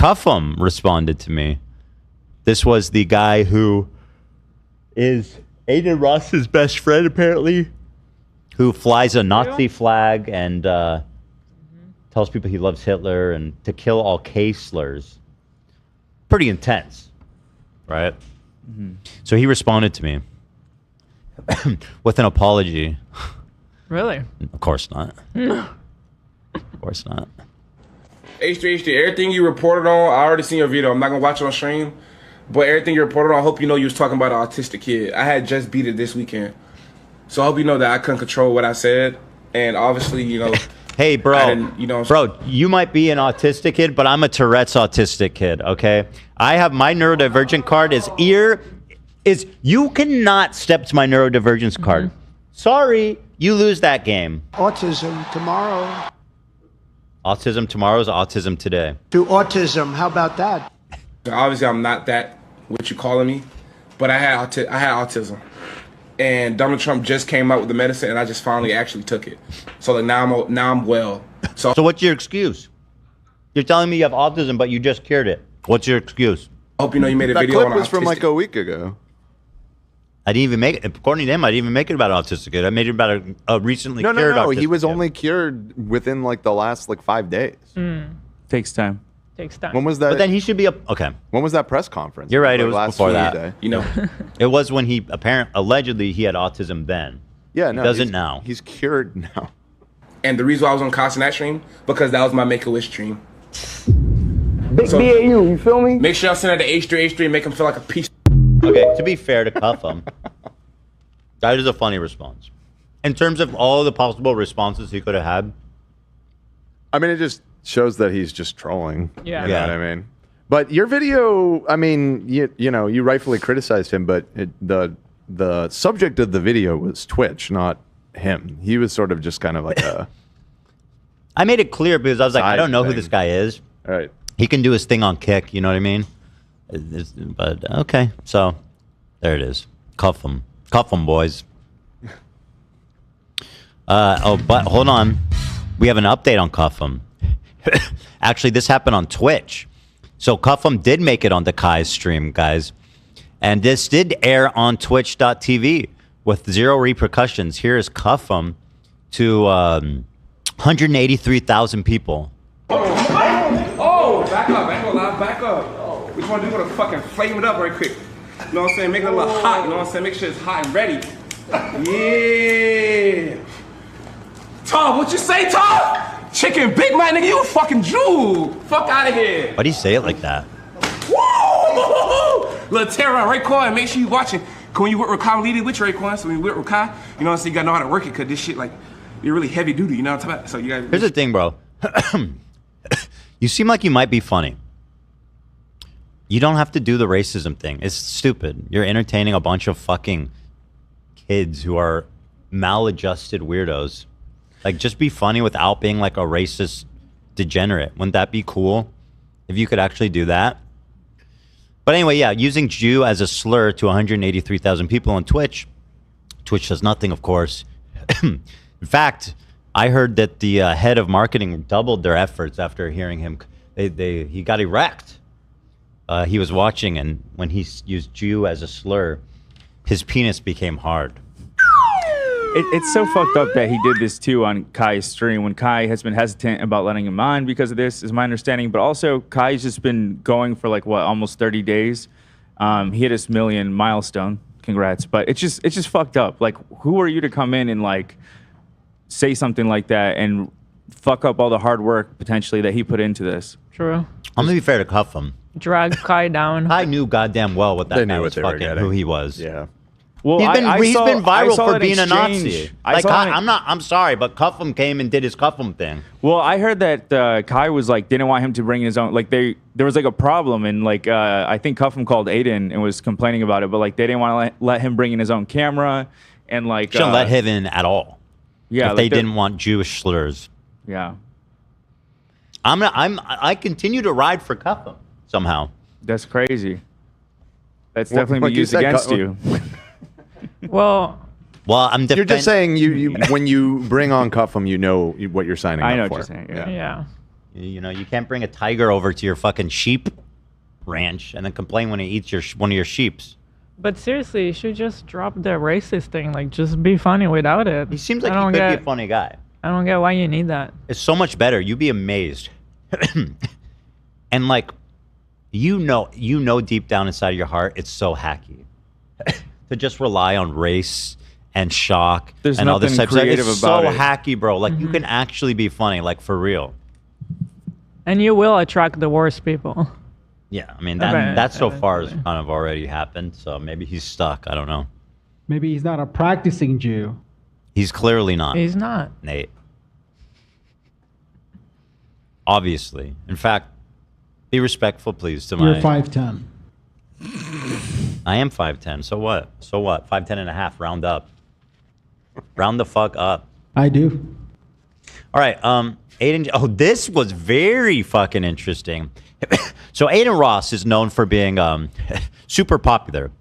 Cuffem responded to me. This was the guy who is Aiden Ross's best friend, apparently, who flies a Nazi flag and tells people he loves Hitler and to kill all K slurs. Pretty intense, right? Mm-hmm. So he responded to me with an apology. Really? Of course not. Of course not. H3, everything you reported on, I already seen your video. I'm not going to watch it on stream. But everything you reported on, I hope you know you was talking about an autistic kid. I had just beat it this weekend. So I hope you know that I couldn't control what I said. And obviously, you know... Hey, bro, you might be an autistic kid, but I'm a Tourette's autistic kid, okay? I have my neurodivergent card you cannot step to my neurodivergence card. Sorry, you lose that game. Autism tomorrow. Autism tomorrow is autism today. To autism, how about that? Obviously, I'm not that, what you calling me, but I had autism. And Donald Trump just came out with the medicine, and I just finally actually took it. So like now I'm well. So what's your excuse? You're telling me you have autism, but you just cured it. What's your excuse? I hope you know you made a video on autistic. That clip was from like a week ago. I didn't even make it. According to him, I didn't even make it about an autistic kid. I made it about a recently cured autistic No, he was kid. only cured within like the last 5 days. Takes time. Takes time. When was that? But then he should be okay. When was that press conference? You're right. Like It was last before that. Tuesday. You know, it was when he allegedly he had autism then. Yeah, he no, doesn't now. He's cured now. And the reason why I was on constant that stream because that was my Make-A-Wish stream. Big BAU, you feel me? Make sure y'all send that to H3 and make him feel like a piece. Okay, to be fair to Cuffem, that is a funny response. In terms of all the possible responses he could have had. I mean, it just shows that he's just trolling. Yeah. You know what I mean? But your video, I mean, you know, you rightfully criticized him, but the subject of the video was Twitch, not him. He was sort of just kind of like a... I made it clear because I was like, I don't know who this guy is. All right. He can do his thing on Kick, you know what I mean? But, okay, so there it is. Cuff him, boys. But hold on. We have an update on Cuffem. Actually, this happened on Twitch. So Cuffem did make it onto Kai's stream, guys. And this did air on twitch.tv with 0 repercussions. Here is Cuffem to 183,000 people. Oh, back up. I ain't gonna lie, back up. We just want to do to fucking flame it up right quick. You know what I'm saying? Make it a little hot, you know what I'm saying? Make sure it's hot and ready. Yeah. Tom, what you say, Tom? Chicken Big Mac, nigga, you a fucking Jew. Fuck out of here. Why do you say it like that? Woo! Little Terra on Raekwon, and make sure you watching. When you work with Kai, lead it with Raekwon. So when you work with Kai, you know what I'm saying? You gotta know how to work it, cause this shit, like, you're really heavy duty, you know what I'm talking about? So you gotta... Here's the thing, bro. You seem like you might be funny. You don't have to do the racism thing. It's stupid. You're entertaining a bunch of fucking kids who are maladjusted weirdos. Like, just be funny without being like a racist degenerate. Wouldn't that be cool if you could actually do that? But anyway, yeah, using Jew as a slur to 183,000 people on Twitch. Twitch does nothing, of course. In fact, I heard that the head of marketing doubled their efforts after hearing him. He got erect. He was watching, and when he used Jew as a slur, his penis became hard. It's so fucked up that he did this too on Kai's stream when Kai has been hesitant about letting him on because of this, is my understanding. But also, Kai's just been going for like, what, almost 30 days. He hit his million milestone. Congrats. But it's just fucked up. Like, who are you to come in and like say something like that and fuck up all the hard work potentially that he put into this? True. I'm gonna be fair to Cuffem. Drag Kai down. I knew goddamn well what that guy was fucking, who he was. Yeah. Well, he's been viral for being a exchange. Nazi. Like, I'm sorry, but Cuffem came and did his Cuffem thing. Well, I heard that Kai was like, didn't want him to bring his own, like there was like a problem, and like I think Cuffem called Aiden and was complaining about it, but like they didn't want to let him bring in his own camera, and like shouldn't let him in at all. Yeah, if like they didn't want Jewish slurs. Yeah. I continue to ride for Cuffem somehow. That's crazy. That's definitely been used against you. Well, you're just saying you when you bring on Cuffem, you know what you're signing up for. I know what you're saying. Yeah. You know, you can't bring a tiger over to your fucking sheep ranch and then complain when he eats one of your sheeps. But seriously, you should just drop the racist thing. Like, just be funny without it. He seems like he could be a funny guy. I don't get why you need that. It's so much better. You'd be amazed. And like, you know deep down inside of your heart, it's so hacky to just rely on race and shock There's and all this nothing type of stuff. creative It's about so it. hacky, bro. Like, you can actually be funny, like, for real. And you will attract the worst people. Yeah, I mean, that so far has kind of already happened, so maybe he's stuck. I don't know. Maybe he's not a practicing Jew. He's clearly not. He's not. Nate. Obviously. In fact, be respectful, please, to You're my... 5'10". I am 5'10". So what? So what? 5'10 and a half. Round up. Round the fuck up. I do. All right. Aiden... Oh, this was very fucking interesting. So Aiden Ross is known for being super popular.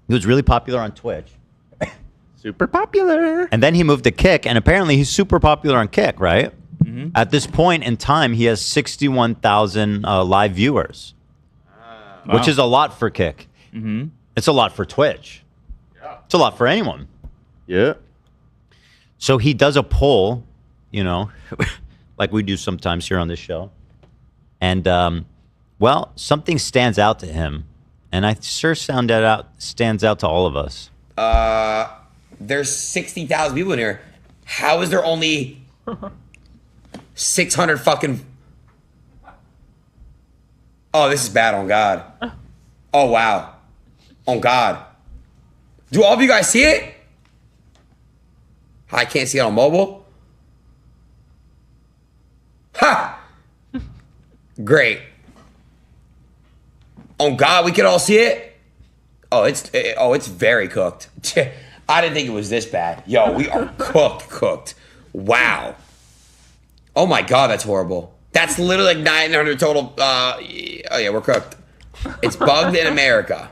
He was really popular on Twitch. Super popular. And then he moved to Kick, and apparently he's super popular on Kick, right? Mm-hmm. At this point in time, he has 61,000 live viewers, which is a lot for Kick. Mm-hmm. It's a lot for Twitch. Yeah. It's a lot for anyone. Yeah. So he does a poll, you know, like we do sometimes here on this show. And, well, something stands out to him. And I sure stands out to all of us. There's 60,000 people in here. How is there only 600 fucking... Oh, this is bad, on God. Oh, wow. On God. Do all of you guys see it? I can't see it on mobile. Ha! Great. On God, we can all see it? Oh, it's very cooked. I didn't think it was this bad. Yo, we are cooked. Wow. Oh my God, that's horrible. That's literally like 900 total. Oh yeah, we're cooked. It's bugged in America.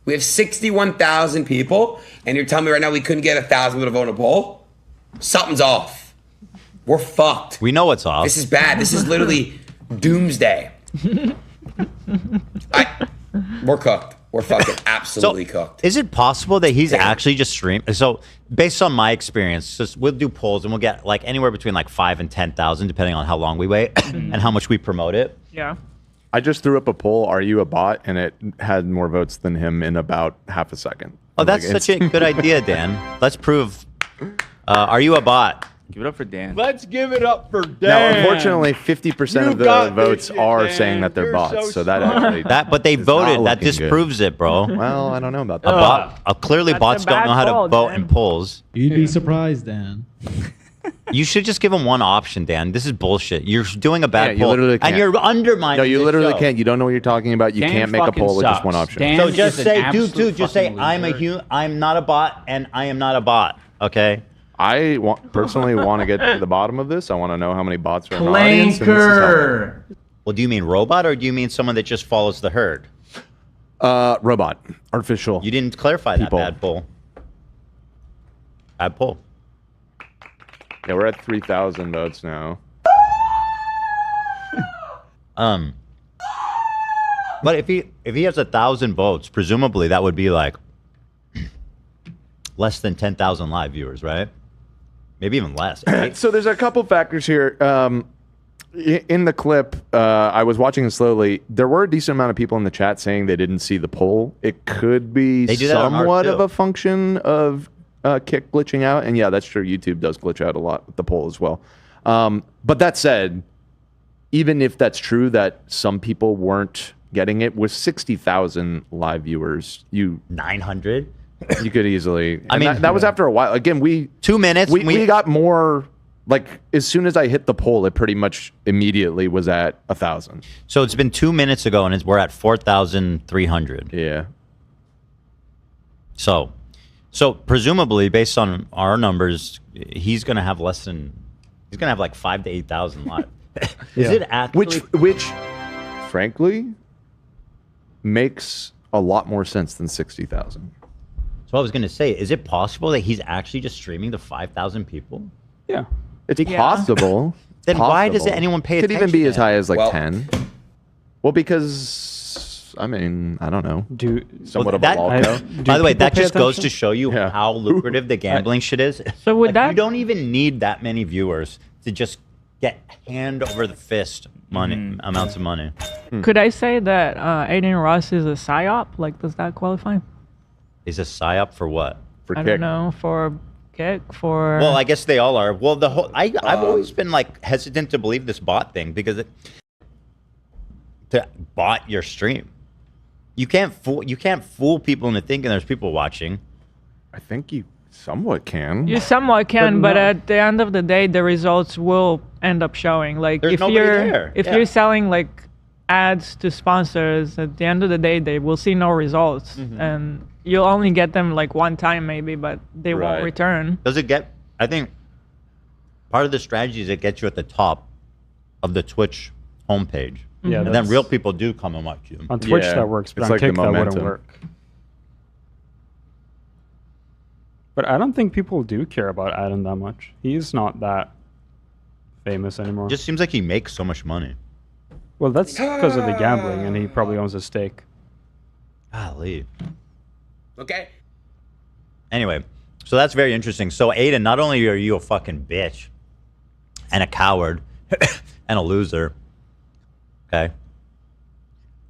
We have 61,000 people, and you're telling me right now we couldn't get 1,000 people to vote in a poll? Something's off. We're fucked. We know what's off. This is bad. This is literally doomsday. We're cooked. We're fucking absolutely cooked. Is it possible that he's actually just streaming? So, based on my experience, just we'll do polls and we'll get like anywhere between like 5 and 10,000, depending on how long we wait and how much we promote it. Yeah. I just threw up a poll, are you a bot? And it had more votes than him in about half a second. Oh, that's such a good idea, Dan. Let's prove. Are you a bot? Give it up for Dan. Let's give it up for Dan. Now, unfortunately, 50% of the got votes this shit, are Dan. saying that they're You're bots. so So that smart. actually... But they It's voted. not That looking good. disproves it, bro. Well, I don't know about A that. bot. Clearly, That's bots a don't bad know how to call, vote Dan. in polls. You'd be surprised, Dan. You should just give them one option, Dan. This is bullshit. You're doing a bad Yeah, you poll, literally and can't. you're undermining. No, you the literally show. can't. You don't know what you're talking about. You Dan can't make a fucking poll with just one sucks. option. Dan So just is an say, absolute just say, fucking I'm a loser. I'm not a bot, and I am not a bot. Okay. I personally want to get to the bottom of this. I want to know how many bots are in the audience. And this is how- Clanker. Well, do you mean robot, or do you mean someone that just follows the herd? Robot. Artificial. You didn't clarify that People. bad poll. Bad poll. Yeah, we're at 3,000 votes now. But if he has 1,000 votes, presumably that would be like less than 10,000 live viewers, right? Maybe even less. Right? So there's a couple factors here. In the clip, I was watching it slowly. There were a decent amount of people in the chat saying they didn't see the poll. It could be They do that on ours, somewhat too. of a function of Kick glitching out. And yeah, that's true. YouTube does glitch out a lot with the poll as well. But that said, even if that's true that some people weren't getting it, with 60,000 live viewers, 900. you could easily. I and mean, that was after a while. Again, 2 minutes. we got more. Like, as soon as I hit the poll, it pretty much immediately was at 1,000. So it's been 2 minutes ago, and we're at 4,300. Yeah. So presumably, based on our numbers, he's gonna have like 5,000 to 8,000 live. Is it actually? Which, frankly, makes a lot more sense than 60,000. So I was gonna say, is it possible that he's actually just streaming to 5,000 people? Yeah. It's possible. Then why does possible. anyone pay Could attention? even be as to it? high as like Well- 10. Well, because I mean, I don't know. Do Somewhat of that- a I- lolco. do By the way, people that pay just goes to attention? show you Yeah. how lucrative the gambling shit is. So would Like, that you don't even need that many viewers to just get hand over the fist money amounts of money. could I say that Aiden Ross is a psyop? Like, does that qualify? Is a psyop for what? For I kick. don't know, for kick, for Well, I guess they all are. Well, the whole I've always been like hesitant to believe this bot thing because to bot your stream. You can't fool people into thinking there's people watching. I think you somewhat can. you somewhat can, But but no. at the end of the day, the results will end up showing. Like There's if nobody you're there. if Yeah. you're selling like ads to sponsors, at the end of the day, they will see no results, and you'll only get them like one time maybe, but they Right. won't return. Does it get? I think part of the strategy is it gets you at the top of the Twitch homepage. Yeah, And then that's- real people do come and watch you. on Twitch Yeah, that works, but it's on like the Kick that wouldn't momentum. work. But I don't think people do care about Aiden that much. He's not that famous anymore. Just seems like he makes so much money. Well, that's because of the gambling, and he probably owns a stake. Golly. Okay. Anyway, so that's very interesting. So Aiden, not only are you a fucking bitch and a coward and a loser, okay,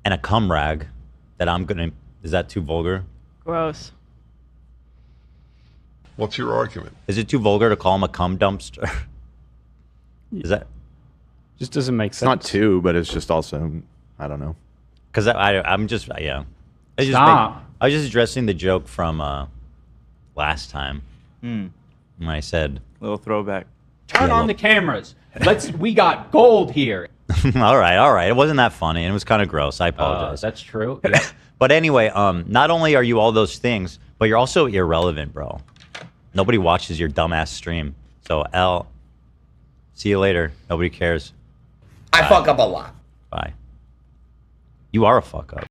and a cum rag that I'm gonna. Is that too vulgar? Gross. What's your argument? Is it too vulgar to call him a cum dumpster? Is that Just doesn't make It's sense. not two, but it's just also, I don't know. because I'm just yeah. Stop. I was just addressing the joke from last time when I said, Little throwback. Turn Yeah, on well- the cameras. We got gold here. all right. It wasn't that funny and it was kind of gross. I apologize. That's true. But anyway, not only are you all those things, but you're also irrelevant, bro. Nobody watches your dumbass stream. So L, see you later. Nobody cares. I fuck up a lot. Bye. You are a fuck up.